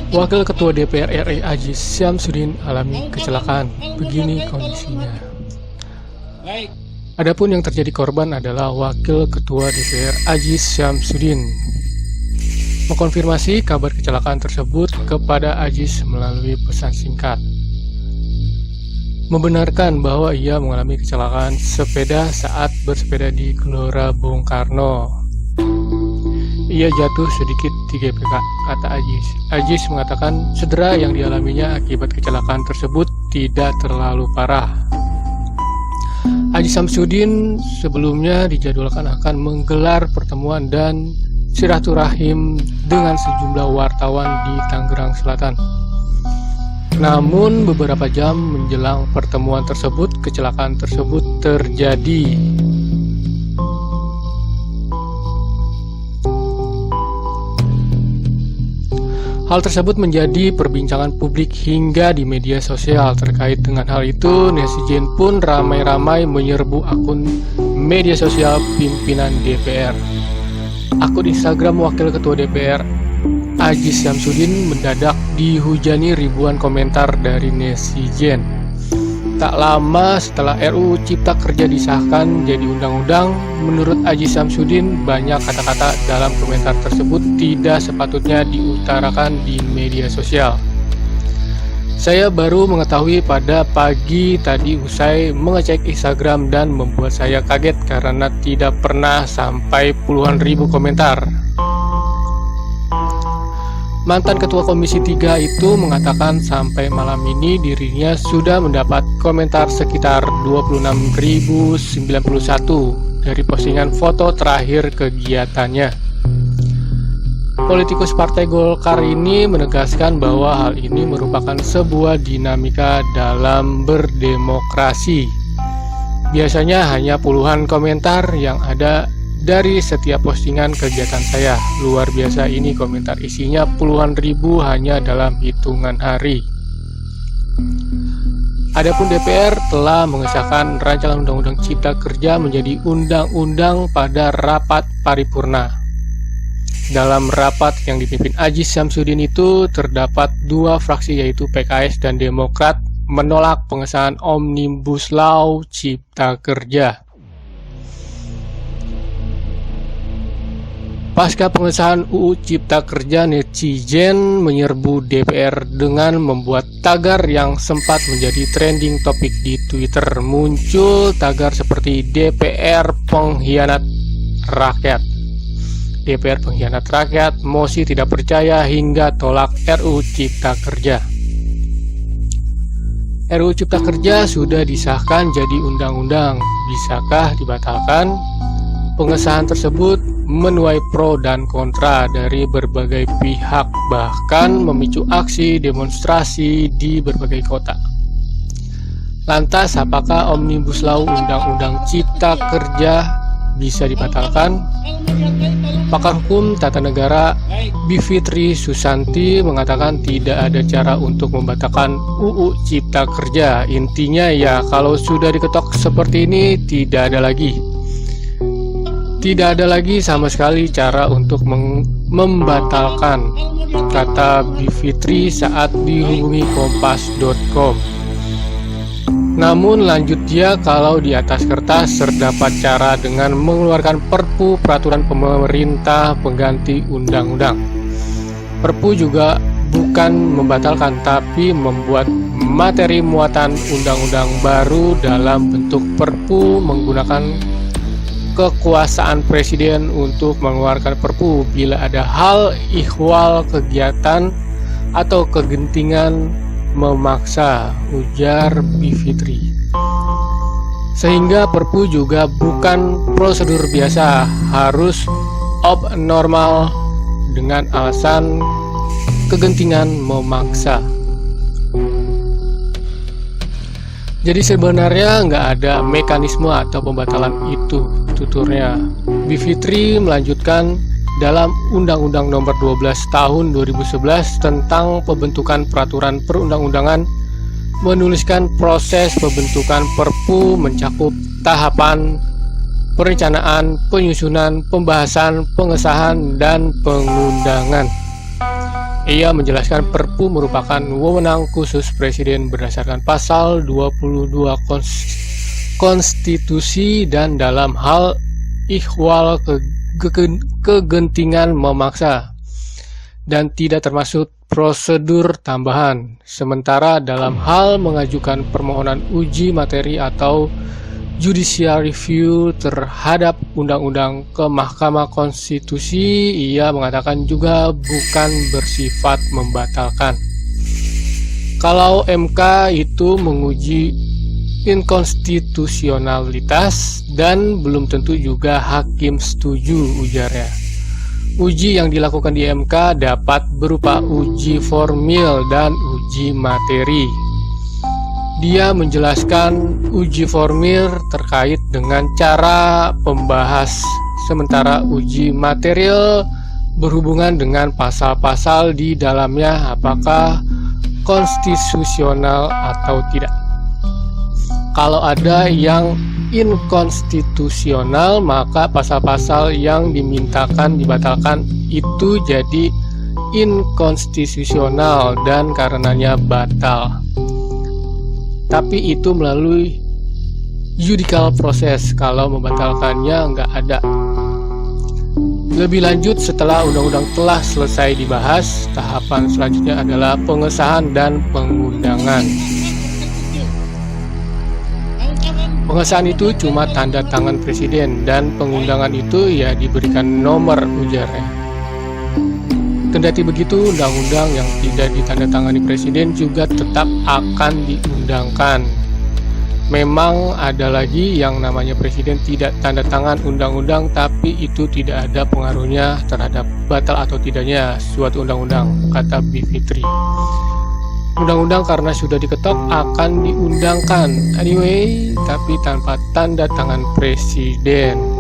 Wakil Ketua DPR RI Aziz Syamsuddin alami kecelakaan. Begini kondisinya. Adapun yang terjadi korban adalah Wakil Ketua DPR Aziz Syamsuddin. Mengkonfirmasi kabar kecelakaan tersebut kepada Aziz melalui pesan singkat. Membenarkan bahwa ia mengalami kecelakaan sepeda saat bersepeda di Gelora Bung Karno. Ia jatuh sedikit di GPK, kata Aziz. Aziz mengatakan cedera yang dialaminya akibat kecelakaan tersebut tidak terlalu parah. Aziz Syamsuddin sebelumnya dijadwalkan akan menggelar pertemuan dan silaturahim dengan sejumlah wartawan di Tangerang Selatan. Namun beberapa jam menjelang pertemuan tersebut, kecelakaan tersebut terjadi. Hal tersebut menjadi perbincangan publik hingga di media sosial. Terkait dengan hal itu, netizen pun ramai-ramai menyerbu akun media sosial pimpinan DPR. Akun Instagram Wakil Ketua DPR Aziz Syamsuddin mendadak dihujani ribuan komentar dari netizen. Tak lama setelah RUU Cipta Kerja disahkan jadi undang-undang, menurut Aziz Syamsuddin banyak kata-kata dalam komentar tersebut tidak sepatutnya diutarakan di media sosial. Saya baru mengetahui pada pagi tadi usai mengecek Instagram dan membuat saya kaget karena tidak pernah sampai puluhan ribu komentar. Mantan Ketua Komisi 3 itu mengatakan sampai malam ini dirinya sudah mendapat komentar sekitar 26.091 dari postingan foto terakhir kegiatannya. Politikus Partai Golkar ini menegaskan bahwa hal ini merupakan sebuah dinamika dalam berdemokrasi. Biasanya hanya puluhan komentar yang ada dari setiap postingan kegiatan saya. Luar biasa ini komentar, isinya puluhan ribu hanya dalam hitungan hari. Adapun DPR telah mengesahkan rancangan Undang-Undang Cipta Kerja menjadi undang-undang pada rapat paripurna. Dalam rapat yang dipimpin Aziz Syamsuddin itu terdapat dua fraksi yaitu PKS dan Demokrat menolak pengesahan Omnibus Law Cipta Kerja. Pasca pengesahan UU Cipta Kerja, netizen menyerbu DPR dengan membuat tagar yang sempat menjadi trending topik di Twitter. Muncul tagar seperti DPR pengkhianat rakyat, DPR pengkhianat rakyat, mosi tidak percaya hingga tolak RUU Cipta Kerja. RUU Cipta Kerja sudah disahkan jadi undang-undang. Bisakah dibatalkan? Pengesahan tersebut menuai pro dan kontra dari berbagai pihak, bahkan memicu aksi demonstrasi di berbagai kota. Lantas, apakah Omnibus Law Undang-Undang Cipta Kerja bisa dibatalkan? Pakar hukum tata negara Bivitri Susanti mengatakan tidak ada cara untuk membatalkan UU Cipta Kerja. Intinya ya, kalau sudah diketok seperti ini tidak ada lagi sama sekali cara untuk membatalkan, kata Bivitri saat dihubungi kompas.com. Namun lanjut dia, kalau di atas kertas terdapat cara dengan mengeluarkan perpu peraturan pemerintah pengganti undang-undang. Perpu juga bukan membatalkan tapi membuat materi muatan undang-undang baru dalam bentuk perpu menggunakan kekuasaan presiden untuk mengeluarkan perpu bila ada hal ihwal kegiatan atau kegentingan memaksa, ujar Bivitri. Sehingga perpu juga bukan prosedur biasa, harus abnormal dengan alasan kegentingan memaksa. Jadi sebenarnya nggak ada mekanisme atau pembatalan itu, tuturnya. Bivitri melanjutkan, dalam Undang-Undang Nomor 12 Tahun 2011 tentang pembentukan peraturan perundang-undangan menuliskan proses pembentukan Perpu mencakup tahapan perencanaan, penyusunan, pembahasan, pengesahan, dan pengundangan. Ia menjelaskan Perpu merupakan wewenang khusus Presiden berdasarkan pasal 22 Konstitusi dan dalam hal ihwal kegentingan memaksa dan tidak termasuk prosedur tambahan. Sementara dalam hal mengajukan permohonan uji materi atau judicial review terhadap undang-undang ke Mahkamah Konstitusi, ia mengatakan juga bukan bersifat membatalkan. Kalau MK itu menguji inkonstitusionalitas dan belum tentu juga hakim setuju, ujarnya. Uji yang dilakukan di MK dapat berupa uji formil dan uji materi. Dia menjelaskan uji formil terkait dengan cara pembahas, sementara uji material berhubungan dengan pasal-pasal di dalamnya apakah konstitusional atau tidak. Kalau ada yang inkonstitusional, maka pasal-pasal yang dimintakan dibatalkan itu jadi inkonstitusional dan karenanya batal. Tapi itu melalui judicial proses, kalau membatalkannya nggak ada. Lebih lanjut, setelah undang-undang telah selesai dibahas, tahapan selanjutnya adalah pengesahan dan pengundangan. Pengesahan itu cuma tanda tangan presiden dan pengundangan itu ya diberikan nomor, ujarnya. Kendati begitu, undang-undang yang tidak ditandatangani presiden juga tetap akan diundangkan. Memang ada lagi yang namanya presiden tidak tanda tangan undang-undang, tapi itu tidak ada pengaruhnya terhadap batal atau tidaknya suatu undang-undang, kata Bivitri. Undang-undang karena sudah diketok akan diundangkan anyway, tapi tanpa tanda tangan presiden.